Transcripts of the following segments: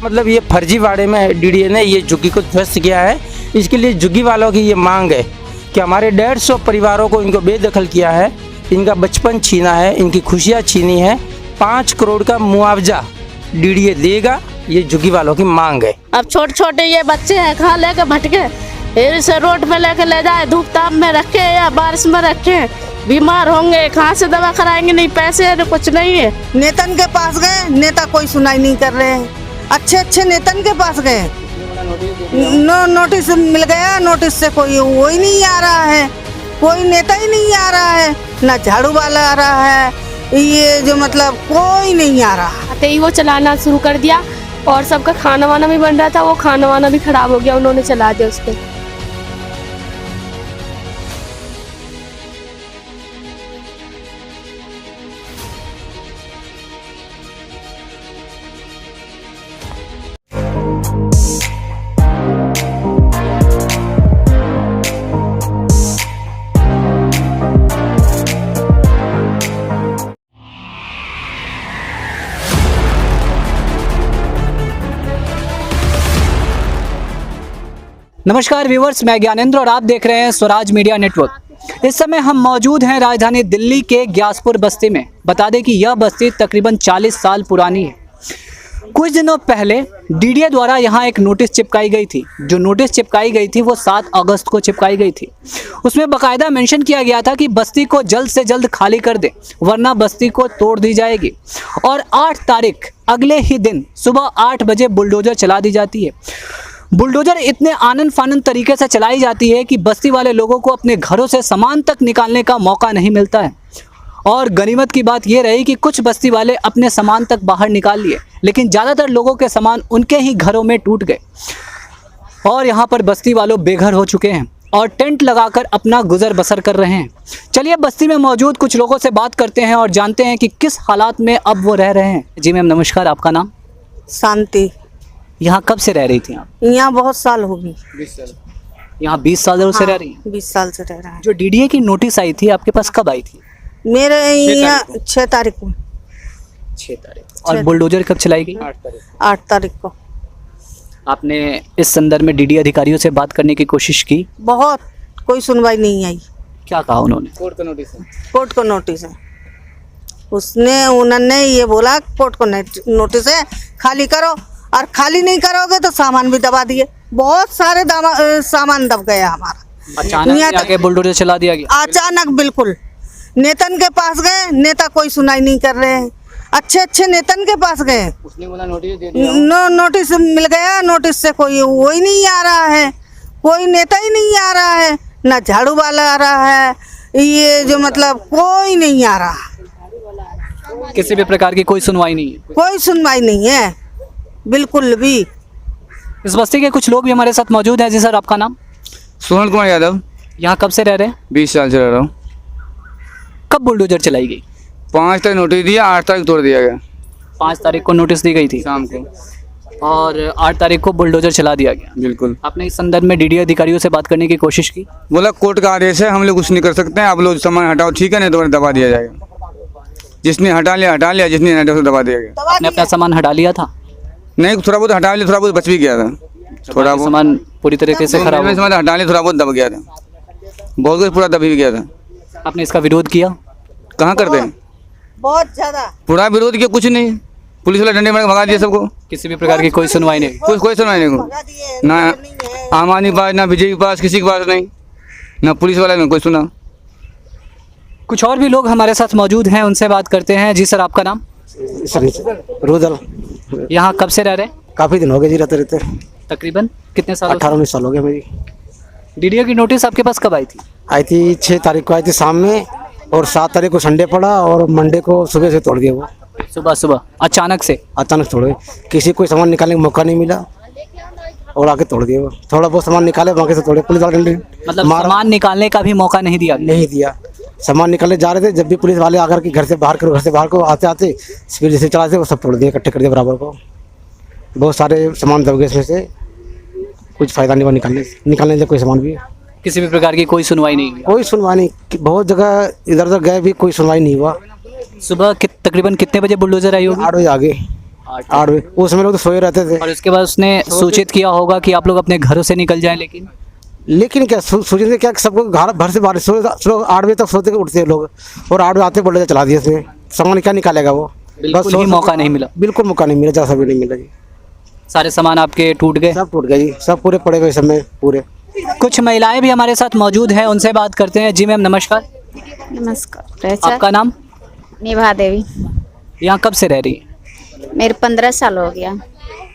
मतलब ये फर्जीवाड़े में डीडीए ने ये झुग्गी को ध्वस्त किया है। इसके लिए झुग्गी वालों की ये मांग है कि हमारे 150 परिवारों को इनको बेदखल किया है, इनका बचपन छीना है, इनकी खुशियाँ छीनी है। 5 करोड़ का मुआवजा डीडीए देगा, ये झुग्गी वालों की मांग है। अब छोटे छोटे ये बच्चे हैं, कहाँ लेके भटके, इसे रोड पे लेके ले जाए, धूप ताप में रखे या बारिश में रखे, बीमार होंगे, कहाँ से दवा कराएंगे, नहीं पैसे है कुछ नहीं है। नेतन के पास गए, नेता कोई सुनाई नहीं कर रहे हैं। अच्छे अच्छे नेतन के पास गए, नोटिस मिल गया, नोटिस से कोई वो ही नहीं आ रहा है, कोई नेता ही नहीं आ रहा है, ना झाड़ू वाला आ रहा है, ये जो मतलब कोई नहीं आ रहा। आते ही वो चलाना शुरू कर दिया और सबका खाना वाना भी बन रहा था, वो खाना वाना भी खराब हो गया, उन्होंने चला दिया उसको। नमस्कार व्यूवर्स, मैं ज्ञानेंद्र और आप देख रहे हैं स्वराज मीडिया नेटवर्क। इस समय हम मौजूद हैं राजधानी दिल्ली के ग्यासपुर बस्ती में। बता दें कि यह बस्ती तकरीबन 40 साल पुरानी है। कुछ दिनों पहले डीडीए द्वारा यहाँ एक नोटिस चिपकाई गई थी। जो नोटिस चिपकाई गई थी वो 7 अगस्त को चिपकाई गई थी। उसमें बाकायदा मेंशन किया गया था कि बस्ती को जल्द से जल्द खाली कर दे, वरना बस्ती को तोड़ दी जाएगी। और 8 तारीख अगले ही दिन सुबह 8 बजे बुलडोजर चला दी जाती है। बुलडोजर इतने आनंद फानंद तरीके से चलाई जाती है कि बस्ती वाले लोगों को अपने घरों से सामान तक निकालने का मौका नहीं मिलता है। और गनीमत की बात यह रही कि कुछ बस्ती वाले अपने सामान तक बाहर निकाल लिए, लेकिन ज़्यादातर लोगों के सामान उनके ही घरों में टूट गए और यहाँ पर बस्ती वालों बेघर हो चुके हैं और टेंट लगाकर अपना गुजर बसर कर रहे हैं। चलिए बस्ती में मौजूद कुछ लोगों से बात करते हैं और जानते हैं कि किस हालात में अब वो रह रहे हैं। जी मैम नमस्कार, आपका नाम? शांति। यहाँ कब से रह रही थी आप? यहाँ बहुत साल हो गई। 20 साल। यहाँ 20 साल से रह रही हैं? 20 साल से रह रहा है। जो डीडीए की नोटिस आई थी आपके पास कब आई थी? मेरे यहाँ 6 तारीख को। 6 तारीख। और बुलडोजर कब चलाई गई? 8 तारीख को। आपने इस संदर्भ में डीडीए अधिकारियों से बात करने की कोशिश की? बहुत, कोई सुनवाई नहीं आई। क्या कहा उन्होंने? कोर्ट को नोटिस है। उन्होंने ये बोला कोर्ट को नोटिस है, खाली करो, और खाली नहीं करोगे तो सामान भी दबा दिए। बहुत सारे सामान दब गया हमारा। अचानक आके बुलडोजर चला दिया गया? अचानक बिल्कुल। नेतन के पास गए, नेता कोई सुनाई नहीं कर रहे हैं। अच्छे अच्छे नेतन के पास गए, उसने बोला नोटिस दे दिया। नोटिस मिल गया, नोटिस से कोई वो ही नहीं आ रहा है, कोई नेता ही नहीं आ रहा है, ना झाड़ू वाला आ रहा है, ये जो मतलब कोई नहीं आ रहा। किसी भी प्रकार की कोई सुनवाई नहीं है? कोई सुनवाई नहीं है बिल्कुल भी। इस बस्ती के कुछ लोग भी हमारे साथ मौजूद हैं। जी सर, आपका नाम? सोहन कुमार यादव। यहाँ कब से रह रहे हैं? 20 साल से रह रहा हूँ। कब बुलडोजर चलाई गई? 5 तारीख नोटिस दिया, 8 तारीख तोड़ दिया गया। 5 तारीख को नोटिस दी गई थी शाम को, और 8 तारीख को बुलडोजर चला दिया गया। बिल्कुल। आपने इस संदर्भ में डीडीए अधिकारियों से बात करने की कोशिश की? बोला कोर्ट का आदेश है, हम लोग कुछ नहीं कर सकते हैं, आप लोग सामान हटाओ, ठीक है, नहीं तो दबा दिया जाएगा। जिसने हटा लिया, जिसने नहीं हटा उसको दबा दिया गया। आपने अपना सामान हटा लिया था? नहीं, थोड़ा बहुत हटा लिया, थोड़ा बहुत बच भी गया था। थोड़ा बहुत सामान पूरी तरीके से खराब हो गया। हटा लिया, थोड़ा बहुत दब गया था, बहुत कुछ पूरा दब भी गया था। आपने इसका विरोध किया? कहाँ करते हैं, बहुत ज्यादा पूरा विरोध किया, कुछ नहीं, पुलिस वाले डंडे मार के भगा दिए सबको। किसी भी प्रकार की कोई सुनवाई नहीं? कोई सुनवाई नहीं, ना आम आदमी के पास, ना बीजेपी के पास, किसी के पास नहीं, ना पुलिस वाला ने कोई सुना। कुछ और भी लोग हमारे साथ मौजूद हैं, उनसे बात करते हैं। जी सर, आपका नाम? रुदल। यहाँ कब से रह रहे हैं? काफ़ी दिन हो गए जी रहते रहते। तकरीबन कितने साल? 18-19 साल हो गए मेरी। डीडीए की नोटिस आपके पास कब आई थी? आई थी 6 तारीख को आई थी शाम में, और 7 तारीख को संडे पड़ा, और मंडे को सुबह से तोड़ दिया। वो सुबह अचानक से? अचानक तोड़े, किसी को सामान निकालने का मौका नहीं मिला और आके तोड़ दिया। वो थोड़ा बहुत सामान निकाले, बाकी से तोड़े। पुलिस वाले मतलब सामान निकालने का भी मौका नहीं दिया? सामान निकालने जा रहे थे, जब भी पुलिस वाले आकर के घर से बाहर को आते आते स्पीड जैसे चलाते वो सब तोड़ दिए, इकट्ठे कर दिए बराबर को। बहुत सारे सामान दब गए, इसमें से कुछ फ़ायदा नहीं हुआ निकालने से कोई सामान भी। किसी भी प्रकार की कोई सुनवाई नहीं हुई? कोई सुनवाई नहीं, बहुत जगह इधर उधर गए भी कोई सुनवाई नहीं हुआ। सुबह तकरीबन कितने बजे बुलडोजर आई होगी? 8 बजे आगे। 8 बजे उस समय लोग तो सोए रहते थे। और उसके बाद उसने सूचित किया होगा कि आप लोग अपने घरों से निकल जाएं, लेकिन क्या सोचते क्या कि सबको घर से बाहर लोग 8 बजे तक सोते उठते हैं लोग, और 8 बजे आते बुलडोजर चला दिए इसमें। सामान क्या निकालेगा वो? बिल्कुल ही मौका नहीं मिला। बिल्कुल मौका नहीं मिला, जैसा भी नहीं मिला जी। सारे सामान आपके टूट गए? सब टूट गए जी, सब पूरे पड़े हुए समय पूरे। कुछ महिलाएं भी हमारे साथ मौजूद हैं, उनसे बात करते हैं। जी मैम नमस्कार, नमस्कार। आपका नाम? निभा देवी। यहाँ कब से रह रही है? मेरे 15 साल हो गया,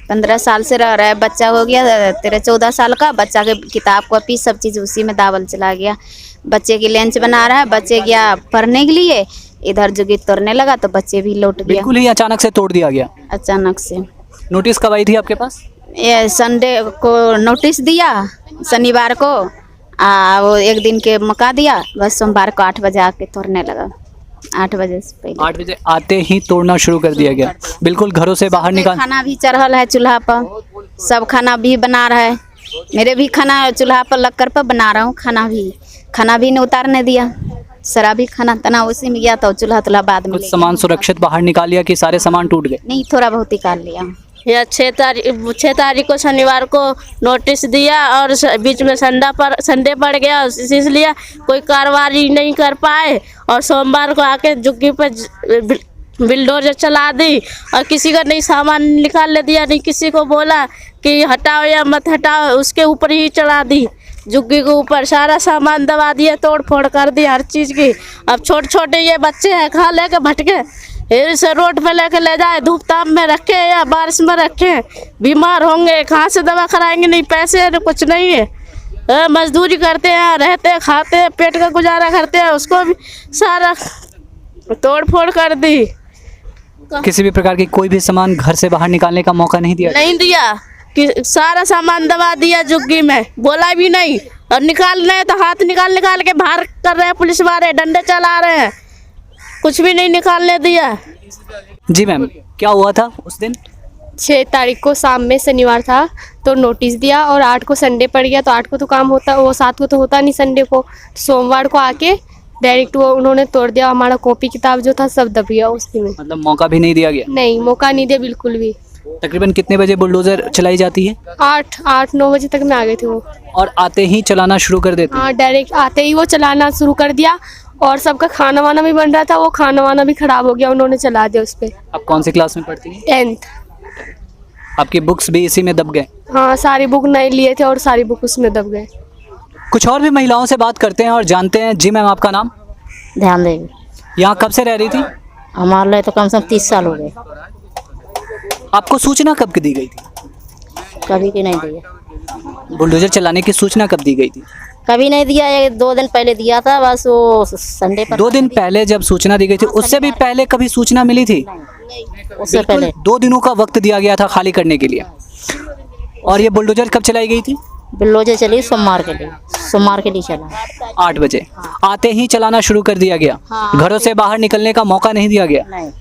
15 साल से रह रहा है। बच्चा हो गया 13-14 साल का, बच्चा के किताब कॉपी सब चीज़ उसी में दावल चला गया। बच्चे की लंच बना रहा है, बच्चे गया पढ़ने के लिए, इधर जुगी तोड़ने लगा तो बच्चे भी लौट गया। बिल्कुल ही अचानक से तोड़ दिया गया? अचानक से। नोटिस कब आई थी आपके पास? ये संडे को नोटिस दिया, शनिवार को वो 1 दिन के मौका दिया, बस सोमवार को 8 बजे आके तोड़ने लगा। 8 बजे से पहले 8 बजे आते ही तोड़ना शुरू कर दिया गया। बिल्कुल घरों से बाहर निकाल। खाना भी चढ़ल है चूल्हा पर, सब खाना भी बना रहा है। मेरे भी खाना चूल्हा पर लक्कर पर बना रहा हूँ, खाना भी नहीं उतारने दिया। सारा भी खाना तना उसी में गया, तो चूल्हा बाद में कुछ सामान सुरक्षित बाहर निकाल लिया कि सारे सामान टूट गए? नहीं, थोड़ा बहुत निकाल लिया। या 6 तारीख को शनिवार को नोटिस दिया और बीच में संडे पड़ गया, इसलिए कोई कार्रवाई नहीं कर पाए। और सोमवार को आके जुग्गी पे बिल्डोजर चला दी और किसी का नहीं सामान निकालने दिया, नहीं किसी को बोला कि हटाओ या मत हटाओ, उसके ऊपर ही चढ़ा दी। जुग्गी के ऊपर सारा सामान दबा दिया, तोड़ फोड़ कर दी हर चीज़ की। अब छोटे छोटे ये बच्चे हैं, खा लेके भटके, इसे रोड पे लेके ले जाए, धूप ताप में रखे या बारिश में रखे, बीमार होंगे, कहाँ से दवा कराएंगे, नहीं पैसे कुछ नहीं है। मजदूरी करते हैं, रहते हैं, खाते हैं, पेट का गुजारा करते हैं, उसको भी सारा तोड़ फोड़ कर दी। किसी भी प्रकार की कोई भी सामान घर से बाहर निकालने का मौका नहीं दिया? कि सारा सामान दबा दिया जुग्गी में, बोला भी नहीं। और निकाल रहे तो हाथ निकाल के बाहर कर रहे हैं, पुलिस वाले डंडे चला रहे हैं, कुछ भी नहीं निकालने दिया। जी मैम, क्या हुआ था उस दिन? 6 तारीख को शाम में, शनिवार था, तो नोटिस दिया और 8 को संडे पड़ गया। तो 8 को तो काम होता, वो 7 को तो होता नहीं संडे को। सोमवार को आके डायरेक्ट वो उन्होंने तोड़ दिया। हमारा कॉपी किताब जो था सब दब गया उसी में। मतलब मौका भी नहीं दिया गया? नहीं, मौका नहीं दिया बिल्कुल भी। तकरीबन कितने बजे बुलडोजर चलाई जाती है? 8-9 बजे तक में आ गए थे वो। और आते ही चलाना शुरू कर देते? हाँ, डायरेक्ट आते ही वो चलाना शुरू कर दिया। और सबका खाना वाना भी बन रहा था, वो खाना वाना भी खराब हो गया, उन्होंने चला दिया उस पर। आप कौन सी क्लास में पढ़ती हैं? 10th। आपकी बुक्स भी इसी में दब गए? हाँ, सारी बुक नए लिए थे और सारी बुक उसमें दब गए। कुछ और भी महिलाओं से बात करते हैं और जानते हैं। जी मैम, आपका नाम? ध्यान देंगे। यहाँ कब से रह रही थी? हमारे लिए तो कम से कम 30 साल हो गए। आपको सूचना कब की दी गई थी? कभी की नहीं दिया। बुलडोजर चलाने की सूचना कब दी गई थी? कभी नहीं दिया, 2 दिन पहले दिया था, बस वो संडे पर। 2 दिन पहले जब सूचना दी गई थी, उससे भी पहले कभी सूचना मिली थी? उससे पहले 2 दिनों का वक्त दिया गया था खाली करने के लिए। और ये बुलडोजर कब चलाई गई थी? बुलडोजर चली सोमवार के लिए चला। 8 बजे आते ही चलाना शुरू कर दिया गया। घरों से बाहर निकलने का मौका नहीं दिया गया? नहीं,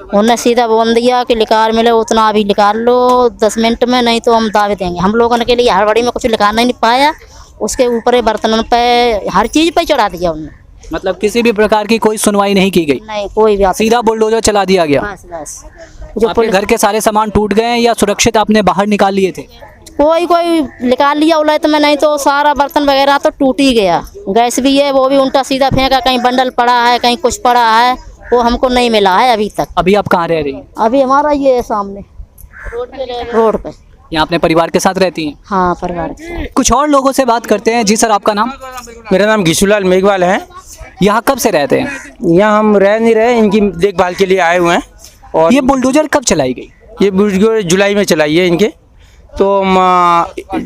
उन्होंने सीधा बोल दिया कि निकाल मिले उतना अभी निकाल लो 10 मिनट में, नहीं तो हम दावे देंगे। हम लोगों के लिए हड़बड़ी में कुछ निकालना नहीं पाया, उसके ऊपर बर्तन पे हर चीज पे चढ़ा दिया उन्होंने। मतलब किसी भी प्रकार की कोई सुनवाई नहीं की गई? नहीं, कोई भी सीधा बुलडोजर चला दिया गया। बस आपके घर के सारे सामान टूट गए या सुरक्षित आपने बाहर निकाल लिए थे? कोई निकाल लिया उलट में, नहीं तो सारा बर्तन वगैरह तो टूट ही गया। गैस भी है, वो भी उल्टा सीधा फेंका, कहीं बंडल पड़ा है, कहीं कुछ पड़ा है, वो हमको नहीं मिला है अभी तक। अभी आप कहाँ रह रही हैं? अभी हमारा ये है सामने रोड पे। यहाँ अपने परिवार के साथ रहती हैं? हाँ, परिवार के साथ। कुछ और लोगों से बात करते हैं। जी सर, आपका नाम? मेरा नाम घिसूलाल मेघवाल है। यहाँ कब से रहते हैं? यहाँ हम रह नहीं रहे, इनकी देखभाल के लिए आए हुए हैं। और ये बुलडोजर कब चलाई गई? ये बुलडोजर जुलाई में चलाई है इनके। तो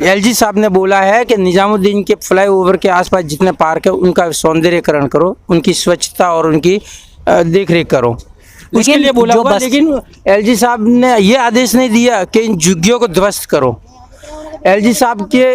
एलजी साहब ने बोला है कि निजामुद्दीन के फ्लाईओवर के आसपास जितने पार्क है उनका सौंदर्यकरण करो, उनकी स्वच्छता और उनकी देख रेख करो, उसके लिए बोला हुआ। लेकिन एलजी साहब ने ये आदेश नहीं दिया कि इन झुग्गियों को ध्वस्त करो। एलजी साहब के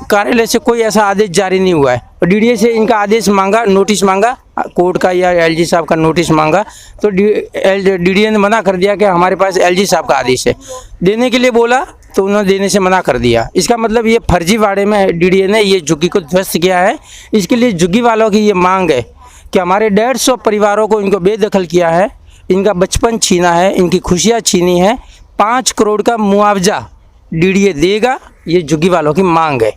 कार्यालय से कोई ऐसा आदेश जारी नहीं हुआ है। और डीडीए से इनका आदेश मांगा, नोटिस मांगा कोर्ट का या एलजी साहब का नोटिस मांगा, तो डीडीए ने मना कर दिया कि हमारे पास एलजी साहब का आदेश है। देने के लिए बोला तो उन्होंने देने से मना कर दिया। इसका मतलब ये फर्जीवाड़े में डीडीए ने ये झुग्गी को ध्वस्त किया है। इसके लिए झुग्गी वालों की ये मांग है कि हमारे 150 परिवारों को इनको बेदखल किया है, इनका बचपन छीना है, इनकी खुशियाँ छीनी है, 5 करोड़ का मुआवजा डीडीए देगा, ये झुग्गी वालों की मांग है।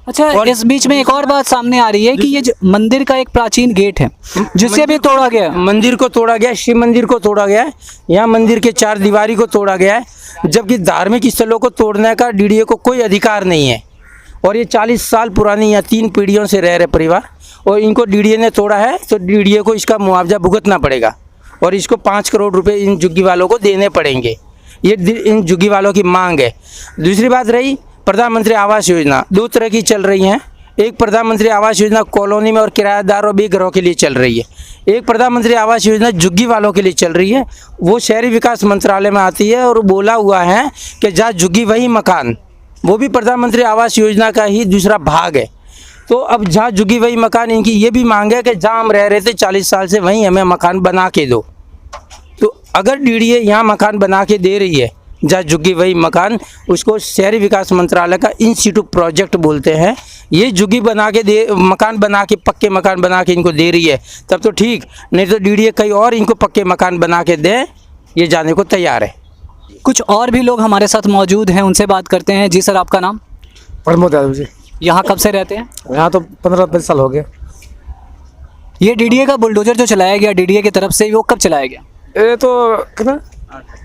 अच्छा, और इस बीच में एक और बात सामने आ रही है कि ये जो मंदिर का एक प्राचीन गेट है जिसे भी तोड़ा गया, मंदिर को तोड़ा गया, शिव मंदिर को तोड़ा गया है, यहाँ मंदिर के 4 दीवारी को तोड़ा गया है, जबकि धार्मिक स्थलों को तोड़ने का डीडीए को कोई अधिकार नहीं है। और ये 40 साल पुरानी या 3 पीढ़ियों से रह रहे परिवार, और इनको डीडीए ने तोड़ा है, तो डीडीए को इसका मुआवजा भुगतना पड़ेगा और इसको 5 करोड़ रुपए इन झुग्गी वालों को देने पड़ेंगे। ये इन झुग्गी वालों की मांग है। दूसरी बात रही प्रधानमंत्री आवास योजना, 2 तरह की चल रही हैं। एक प्रधानमंत्री आवास योजना कॉलोनी में और किराएदार और बेघरों के लिए चल रही है। एक प्रधानमंत्री आवास योजना झुग्गी वालों के लिए चल रही है, वो शहरी विकास मंत्रालय में आती है और बोला हुआ है कि जहाँ झुग्गी वही मकान, वो भी प्रधानमंत्री आवास योजना का ही दूसरा भाग है। तो अब जहाँ झुग्गी वही मकान, इनकी ये भी मांग है कि जहाँ हम रह रहे थे 40 साल से, वहीं हमें मकान बना के दो। तो अगर डीडीए यहाँ मकान बना के दे रही है, जहाँ झुग्गी वही मकान, उसको शहरी विकास मंत्रालय का इंस्टीट्यूट प्रोजेक्ट बोलते हैं, ये झुग्गी बना के दे, मकान बना के, पक्के मकान बना के इनको दे रही है, तब तो ठीक, नहीं तो डीडीए कहीं और इनको पक्के मकान बना के दे, ये जाने को तैयार है। कुछ और भी लोग हमारे साथ मौजूद हैं, उनसे बात करते हैं। जी सर, आपका नाम? प्रमोद यादव जी। यहाँ कब से रहते हैं? यहाँ तो 15-20 साल हो गए। ये डीडीए का बुलडोजर जो चलाया गया डीडीए की तरफ से, वो कब चलाया गया? ये तो कितना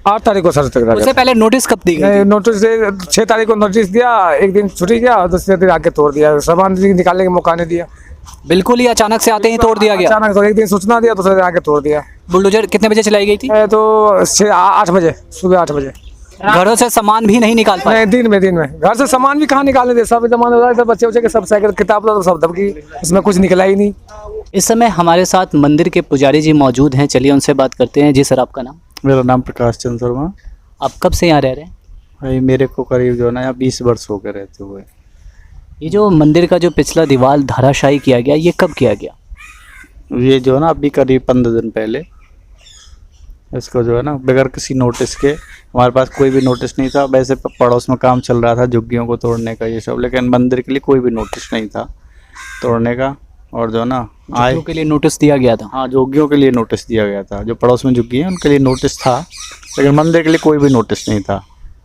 8 तारीख को सर तक उससे पहले नोटिस कब दी गई? नोटिस 6 तारीख को नोटिस दिया, एक दिन छुट्टी किया और दूसरे दिन आके तोड़ दिया, सामान निकालने का मौका नहीं दिया। बिल्कुल ही अचानक से आते ही तोड़ दिया गया? अचानक तो एक दिन सूचना दिया, दूसरे दिन आके तोड़ दिया। बुलडोजर कितने बजे चलाई गई थी? तो 8 बजे, सुबह 8 बजे। घरों से सामान भी नहीं निकाल पाए? दिन में घर से सामान भी कहाँ निकालने थे, सब जमा हो रहा था, बच्चे उच्चे के सब साइकिल किताब तो सब दबकी, उसमें कुछ निकला ही नहीं। इस समय हमारे साथ मंदिर के पुजारी जी मौजूद हैं, चलिए उनसे बात करते हैं। जी सर, आपका नाम? मेरा नाम प्रकाश चंद्र शर्मा। आप कब से यहाँ रह रहे हैं? भाई मेरे को करीब जो है ना यहाँ 20 वर्ष हो गए रहते हुए। ये जो मंदिर का जो पिछला दीवार धराशायी किया गया, ये कब किया गया? ये जो है ना अभी करीब 15 दिन पहले इसको जो है ना बगैर किसी नोटिस के, हमारे पास कोई भी नोटिस नहीं था। वैसे पड़ोस में काम चल रहा था झुग्गियों को तोड़ने का ये सब, लेकिन मंदिर के लिए कोई भी नोटिस नहीं था तोड़ने का। और जो है ना झुग्गियों के लिए नोटिस दिया गया था? हाँ, झुग्गियों के लिए नोटिस दिया गया था। जो पड़ोस में झुग्गी हैं उनके लिए नोटिस था, लेकिन मंदिर के लिए कोई भी नोटिस नहीं था,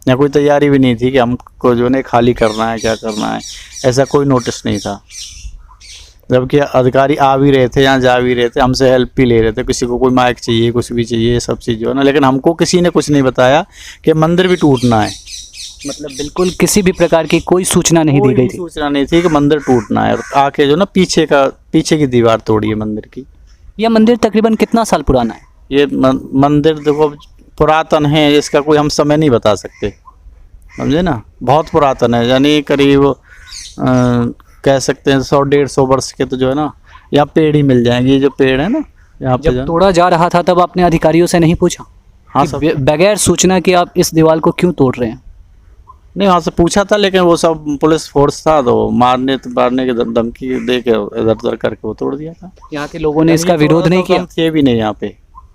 या कोई तैयारी भी नहीं थी कि हमको जो है खाली करना है, क्या करना है, ऐसा कोई नोटिस नहीं था। जबकि अधिकारी आ भी रहे थे, यहाँ जा भी रहे थे, हमसे हेल्प भी ले रहे थे, किसी को कोई माइक चाहिए, कुछ भी चाहिए, ये सब चीज़ जो है ना, लेकिन हमको किसी ने कुछ नहीं बताया कि मंदिर भी टूटना है। मतलब बिल्कुल किसी भी प्रकार की कोई सूचना नहीं दी गई थी? सूचना नहीं थी कि मंदिर टूटना है। और आके जो ना पीछे की दीवार तोड़ी है मंदिर की। यह मंदिर तकरीबन कितना साल पुराना है? ये मंदिर देखो पुरातन है, इसका कोई हम समय नहीं बता सकते, समझे ना, बहुत पुरातन है। यानी करीब कह सकते हैं 100-150 वर्ष के तो जो है ना यहाँ पेड़ ही मिल जाएंगे। ये जो पेड़ है ना यहाँ पे, जब तोड़ा जा रहा था तब आपने अधिकारियों से नहीं पूछा? हाँ, कि बगैर सूचना कि आप इस दीवार को क्यों तोड़ रहे हैं? नहीं, वहाँ से पूछा था, लेकिन वो सब पुलिस फोर्स था, तो मारने की धमकी दे के इधर उधर करके वो तोड़ दिया था। यहाँ के लोगों ने इसका विरोध नहीं किया? थे भी नहीं यहाँ पे,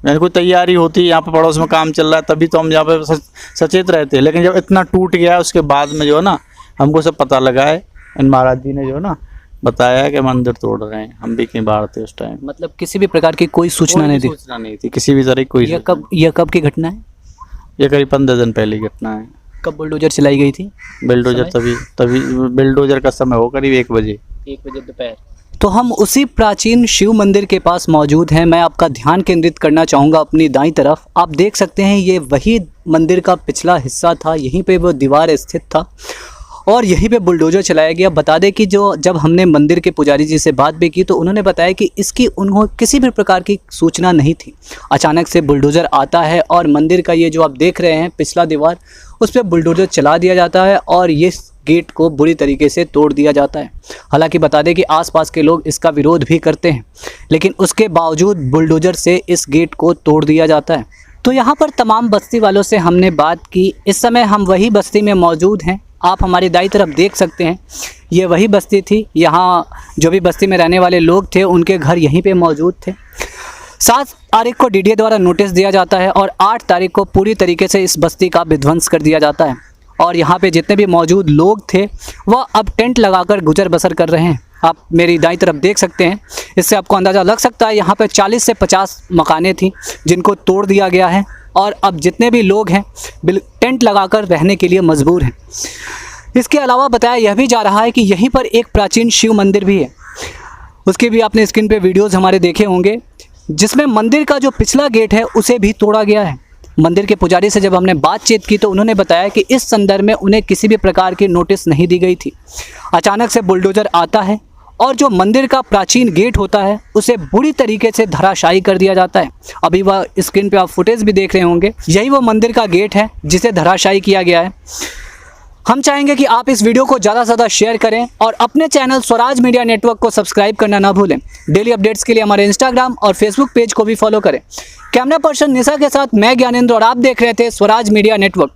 यानी कोई तैयारी होती, यहाँ पे पड़ोस में काम चल रहा है तभी तो हम यहाँ पे सचेत रहते हैं। लेकिन जब इतना टूट गया उसके बाद में जो है ना हमको सब पता लगा है, इन महाराज जी ने जो है ना बताया कि मंदिर तोड़ रहे हैं। हम भी कहीं बाहर थे उस टाइम। मतलब किसी भी प्रकार की कोई सूचना नहीं थी? सूचना नहीं थी किसी भी तरह की कोई। यह कब की घटना है? ये करीब 15 दिन पहले की घटना है। कब बुलडोजर चलाई गई थी? बुलडोजर तभी बुलडोजर का समय हो करीब 1 बजे दोपहर। तो हम उसी प्राचीन शिव मंदिर के पास मौजूद हैं। मैं आपका ध्यान केंद्रित करना चाहूँगा अपनी दाईं तरफ। आप देख सकते हैं ये वही मंदिर का पिछला हिस्सा था, यहीं पे वो दीवार स्थित था और यहीं पे बुलडोजर चलाया गया। बता दें कि जब हमने मंदिर के पुजारी जी से बात भी की तो उन्होंने बताया कि इसकी उन्होंने किसी भी प्रकार की सूचना नहीं थी। अचानक से बुलडोजर आता है और मंदिर का ये जो आप देख रहे हैं पिछला दीवार, उस पर बुलडोजर चला दिया जाता है और ये गेट को बुरी तरीके से तोड़ दिया जाता है। हालांकि बता दें कि आसपास के लोग इसका विरोध भी करते हैं, लेकिन उसके बावजूद बुलडोजर से इस गेट को तोड़ दिया जाता है। तो यहाँ पर तमाम बस्ती वालों से हमने बात की। इस समय हम वही बस्ती में मौजूद हैं। आप हमारी दाईं तरफ देख सकते हैं, ये वही बस्ती थी। यहाँ जो भी बस्ती में रहने वाले लोग थे उनके घर यहीं पे मौजूद थे। 7 तारीख को डीडीए द्वारा नोटिस दिया जाता है और 8 तारीख को पूरी तरीके से इस बस्ती का विध्वंस कर दिया जाता है और यहाँ पे जितने भी मौजूद लोग थे वह अब टेंट लगाकर गुजर बसर कर रहे हैं। आप मेरी दाईं तरफ देख सकते हैं, इससे आपको अंदाज़ा लग सकता है यहाँ पे 40 से 50 मकानें थी जिनको तोड़ दिया गया है और अब जितने भी लोग हैं टेंट लगाकर रहने के लिए मजबूर हैं। इसके अलावा बताया यह भी जा रहा है कि यहीं पर एक प्राचीन शिव मंदिर भी है, उसके भी आपने स्क्रीन पे वीडियोस हमारे देखे होंगे, जिसमें मंदिर का जो पिछला गेट है उसे भी तोड़ा गया है। मंदिर के पुजारी से जब हमने बातचीत की तो उन्होंने बताया कि इस संदर्भ में उन्हें किसी भी प्रकार की नोटिस नहीं दी गई थी। अचानक से बुलडोजर आता है और जो मंदिर का प्राचीन गेट होता है उसे बुरी तरीके से धराशायी कर दिया जाता है। अभी वह स्क्रीन पे आप फुटेज भी देख रहे होंगे, यही वो मंदिर का गेट है जिसे धराशायी किया गया है। हम चाहेंगे कि आप इस वीडियो को ज़्यादा से ज़्यादा शेयर करें और अपने चैनल स्वराज मीडिया नेटवर्क को सब्सक्राइब करना ना भूलें। डेली अपडेट्स के लिए हमारे इंस्टाग्राम और फेसबुक पेज को भी फॉलो करें। कैमरा पर्सन निशा के साथ मैं ज्ञानेंद्र और आप देख रहे थे स्वराज मीडिया नेटवर्क।